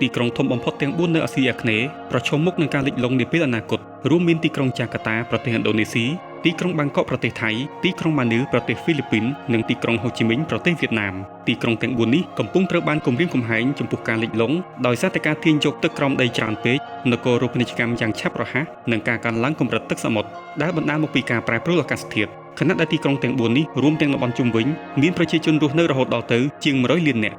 ទីក្រុងធំបំផុតទាំង4នៅអាស៊ីអាគ្នេយ៍ប្រឈមមុខនឹងការលិចលង់នាពេលអនាគតរួមមានទីក្រុងចាកាតាប្រទេសឥណ្ឌូនេស៊ីទីក្រុងបាងកកប្រទេសថៃទីក្រុងម៉ានីលប្រទេសហ្វីលីពីននិងទីក្រុងហូជីមីញប្រទេសវៀតណាមទីក្រុងទាំង4នេះកំពុងត្រូវបានគំរាមកំហែងចំពោះការលិចលង់ដោយសារតែការទាញយកទឹកក្រោមដីច្រើនពេកនគររូបនីយកម្មយ៉ាងឆាប់រហ័សនិងការកើនឡើងកម្រិតទឹកសមុទ្រដែលបណ្ដាលមកពីការប្រែប្រួលអាកាសធាតុខណៈដែលទីក្រុងទាំង4នេះរួមទាំងតំបន់ជុំវិញមានប្រជាជនរស់នៅរហូតដល់ទៅជាង100លាននាក់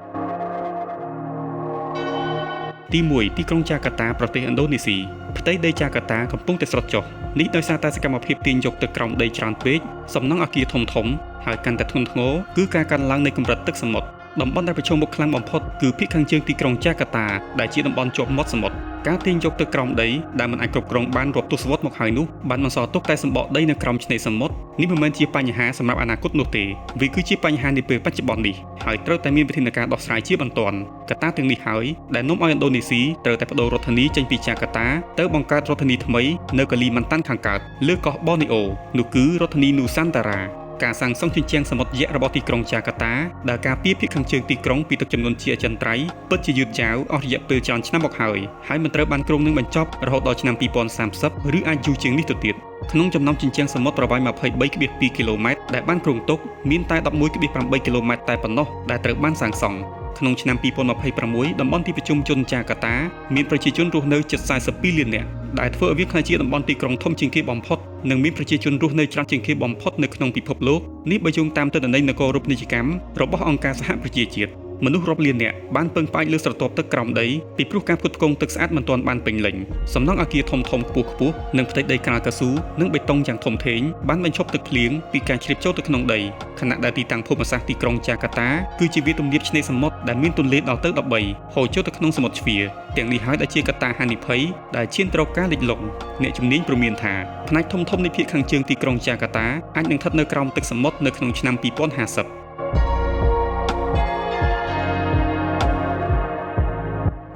ទី1ទីក្រុងចាកាតាប្រទេសឥណ្ឌូនេស៊ីផ្ទៃដីចាកាតាកំពុងតែស្រុតចុះនេះដោយសារតែសកម្មភាពទាញយកទឹកក្រោមដីច្រើនពេកសំណង់អគារធំៗហើយកាន់តែធ្ងន់ធ្ងរគឺការកើនឡើងនៃកម្រិតទឹកសមុទ្រតំបន់ដែលប្រឈមមុខខ្លាំងបំផុតគឺភាគខាងជើងទីក្រុងចាកាតាដែលជាតំបន់ជាប់មាត់សមុទ្រការទាញយកទឹកក្រោមដីដែលមិនអាចគ្រប់គ្រងបានរាប់ទសវត្សរ៍មកហើយនោះបានបន្សល់ទុកតែសម្បកដីនៅក្រោមឆ្នេរសមុទ្រនេះមិនមែនជាបញ្ហាសម្រាប់អនាគតនោះទេវាគឺជាបញ្ហានាពេលបច្ចុប្បន្ននេះហើយត្រូវតែមានវិធានការដោះស្រាយជាបន្ទាន់កត្តាទាំងនេះហើយដែលនាំឲ្យឥណ្ឌូនេស៊ីត្រូវតែបដូររដ្ឋធានីចេញពីចាកាតាទៅបង្កើតរដ្ឋធានីថ្មីនៅកាលីម៉ាន់តាន់ខាងកើតលើកោះបូនីអូនោះគឺរដ្ឋធានីនូសាន់តារ៉ាការសាងសង់ជញ្ជាំងសមុទ្រយក្សរបស់ទីក្រុងចាកាតាដែលការពារភាគខាងជើងទីក្រុងពីទឹកជំនន់ជាអចិន្ត្រៃយ៍ពិតជាយឺតយ៉ាវអស់រយៈពេលច្រើនឆ្នាំមកហើយមិនត្រូវបានគ្រោងនឹងបញ្ចប់រហូតដល់ឆ្នាំ2030ឬអាចយូរជាងនេះទៅទៀតក្នុងចំណោមជញ្ជាំងសមុទ្រប្រវែង 23.2 គីឡូម៉ែត្រដែលបានគ្រោងទុកមានតែ 11.8 គីឡូម៉ែត្រតែប៉ុណ្ណោះដែលត្រូវបានសាងសង់ក្នុងឆ្នាំ2026តំបន់ទីប្រជុំជនចាកាតាមានប្រជាជនរស់នៅជិត42លាននាក់ដែលធ្វើឲ្យវាក្លាយជាតំបន់ទីក្រុងធំជាងគេបំផុតនិងមានប្រជាជនរស់នៅច្រើនជាងគេបំផុតនៅក្នុងពិភពលោកនេះបើយោងតាមទិន្នន័យនគររូបនីយកម្មរបស់អង្គការសហប្រជាជាតិមនុស្សរាប់លាននាក់បានពឹងផ្អែកលើស្រទាប់ទឹកក្រោមដីពីព្រោះការផ្គត់ផ្គង់ទឹកស្អាតមិនទាន់បានពេញលេញសំណង់អគារធំៗខ្ពស់ៗនិងផ្ទៃដីក្រាលកៅស៊ូនិងបេតុងយ៉ាងធំធេងបានបញ្ឈប់ទឹកភ្លៀងពីការជ្រាបចូលទៅក្នុងដីខណៈដែលទីតាំងភូមិសាស្ត្រទីក្រុងចាកាតាគឺជាវាលទំនាបឆ្នេរសមុទ្រដែលមានទន្លេដល់ទៅ13ហូរចូលទៅក្នុងសមុទ្រជ្វាទាំងនេះហើយដែលជាកត្តាហានិភ័យដែលឈានទៅរកការលិចលង់អ្នកជំនាញព្រមានថាផ្នែកធំនៃភាគខាងជើងទីក្រុងចាកាតាអាចនឹងស្ថិតនៅក្រោមទឹកសមុទ្រនៅក្នុងឆ្នាំ2050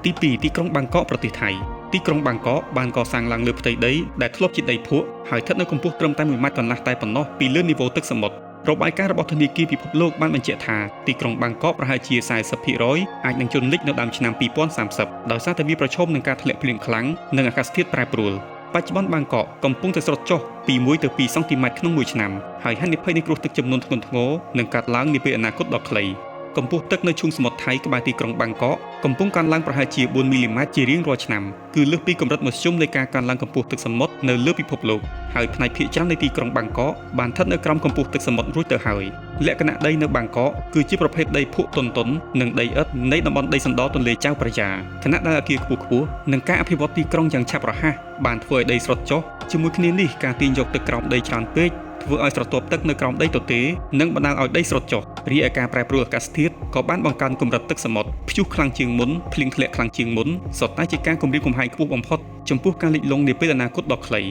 ទី2ទីក្រុងបាងកកប្រទេសថៃទីក្រុងបាងកកបានកសាងឡើងលើផ្ទៃដីដែលធ្លាប់ជាដីភក់ហើយស្ថិតនៅកម្ពស់ត្រឹមតែ1ម៉ែត្រកន្លះតែប៉ុណ្ណោះពីលើនីវ៉ូទឹកសមុទ្ររបាយការណ៍របស់ធនាគារពិភពលោកបានបញ្ជាក់ថាទីក្រុងបាងកកប្រហែលជា 40% អាចនឹងជន់លិចនៅដើមឆ្នាំ2030ដោយសារតែវាប្រឈមនឹងការធ្លាក់ភ្លៀងខ្លាំងនិងអាកាសធាតុប្រែប្រួលបច្ចុប្បន្នបាងកកកំពុងតែស្រុតចុះពី1ទៅ2សង់ទីម៉ែត្រក្នុងមួយឆ្នាំហើយហានិភ័យនៃគ្រោះទឹកជំនន់ធ្ងន់ធ្ងរនឹងកើតឡើងនាពេលអនាគតដ៏ខ្លីកម្ពស់ទឹកនៅឈូងសមុទ្រថៃក្បែរទីក្រុងបាងកកកំពុងកើនឡើងប្រហែលជា4មីលីម៉ែត្រជារៀងរាល់ឆ្នាំគឺលើសពីកម្រិតមធ្យមនៃការកើនឡើងកម្ពស់ទឹកសមុទ្រនៅលើពិភពលោកហើយផ្នែកភាគច្រើននៃទីក្រុងបាងកកបានស្ថិតនៅក្រោមកម្ពស់ទឹកសមុទ្ររួចទៅហើយលក្ខណៈដីនៅបាងកកគឺជាប្រភេទដីភក់ទន់ៗនិងដីឥដ្ឋនៃតំបន់ដីសណ្ដទន្លេចៅប្រយ៉ាខណៈដែលអគារខ្ពស់ៗនិងការអភិវឌ្ឍទីក្រុងយ៉ាងឆាប់រហ័សបានធ្វើឲ្យដីស្រុតចុះជាមួយគ្នានេះការទាញយកទឹកក្រោមដីច្រើនពេកធ្វើឲ្យស្រទាប់ទឹកនៅក្រោមដីទទេនិងបណ្ដាលឲ្យដីស្រុតចុះរីឯការប្រែប្រួលអាកាសធាតុក៏បានបង្កើនកម្រិតទឹកសមុទ្រព្យុះខ្លាំងជាងមុនភ្លៀងធ្លាក់ខ្លាំងជាងមុនសុទ្ធតែជាការគំរាមកំហែងខ្ពស់បំផុតចំពោះការលិចលង់នាពេលអនាគតដ៏ខ្លី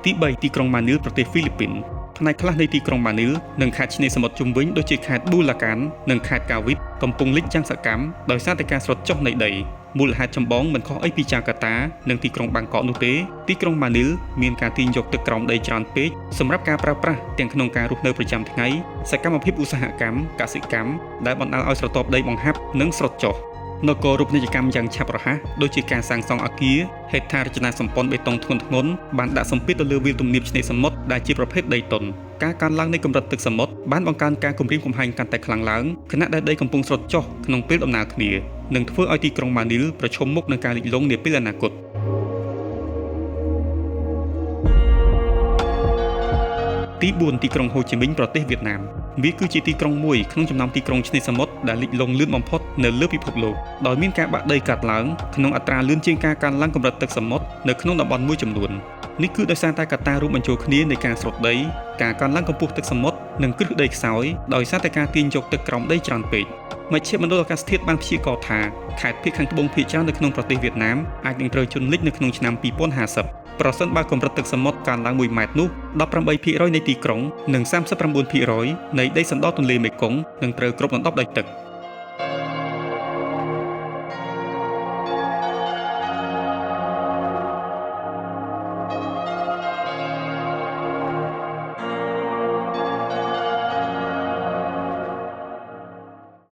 ទី3ទីក្រុងម៉ានីលប្រទេសហ្វីលីពីនផ្នែកខ្លះនៃទីក្រុងម៉ានីលនិងខេត្តឆ្នេរសមុទ្រជុំវិញដូចជាខេត្តប៊ូឡាកាននិងខេត្តកាវីតកំពុងលិចយ៉ាងសកម្មដោយសារតែការស្រុតចុះនៃដីមូលហេតុចម្បងមិនខុសអីពីចាកាតានិងទីក្រុងបាងកកនោះទេទីក្រុងម៉ានីលមានការទាញយកទឹកក្រោមដីច្រើនពេកសម្រាប់ការប្រើប្រាស់ទាំងក្នុងការរស់នៅប្រចាំថ្ងៃសកម្មភាពឧស្សាហកម្មកសិកម្មដែលបណ្ដាលឲ្យស្រទាប់ដីបង្ហាប់និងស្រុតចុះនគររូបនីយកម្មយ៉ាងឆាប់រហ័សដូចជាការសាងសង់អគារហេដ្ឋារចនាសម្ព័ន្ធបេតុងធ្ងន់ធ្ងរបានដាក់សម្ពាធទៅលើវាលទំនាបឆ្នេរសមុទ្រដែលជាប្រភេទដីទន់ការកើនឡើងនៃកម្រិតទឹកសមុទ្របានបង្កើនការគំរាមកំហែងកាន់តែខ្លាំងឡើងខណៈដែលដីកំពុងស្រុតចុះក្នុងពេលដំណើរគ្នានឹងធ្វើឲ្យទីក្រុងម៉ានីលប្រឈមមុខនឹងការលិចលង់នាពេលអនាគតទី4ទីក្រុងហូជីមីញប្រទេសវៀតណាមវាគឺជាទីក្រុងមួយក្នុងចំណោមទីក្រុងឆ្នេរសមុទ្រដែលលិចលង់លឿនបំផុតនៅលើពិភពលោកដោយមានការបាក់ដីកាត់ឡើងក្នុងអត្រាលឿនជាងការកើនឡើងកម្រិតទឹកសមុទ្រនៅក្នុងតំបន់មួយចំនួននេះគឺដោយសារតែកត្តារួមបញ្ចូលគ្នានៃការស្រុតដីការកើនឡើងកម្ពស់ទឹកសមុទ្រនិងគ្រឹះដីខ្សោយដោយសារតែការទាញយកទឹកក្រោមដីច្រើនពេកមជ្ឈមណ្ឌលអាកាសធាតុបានព្យាករណ៍ថាខេត្តភាគខាងត្បូងភាគច្រើននៅក្នុងប្រទេសវៀតណាមអាចនឹងត្រូវជន់លិចនៅក្នុងឆ្នាំ2050ប្រសិនបើកម្រិតទឹកសមុទ្រកើនឡើង1ម៉ែត្រនោះ 18% នៃទីក្រុងនិង 39% នៃដីសណ្ដទន្លេមេគង្គនឹងត្រូវគ្របដណ្ដប់ដោយទឹក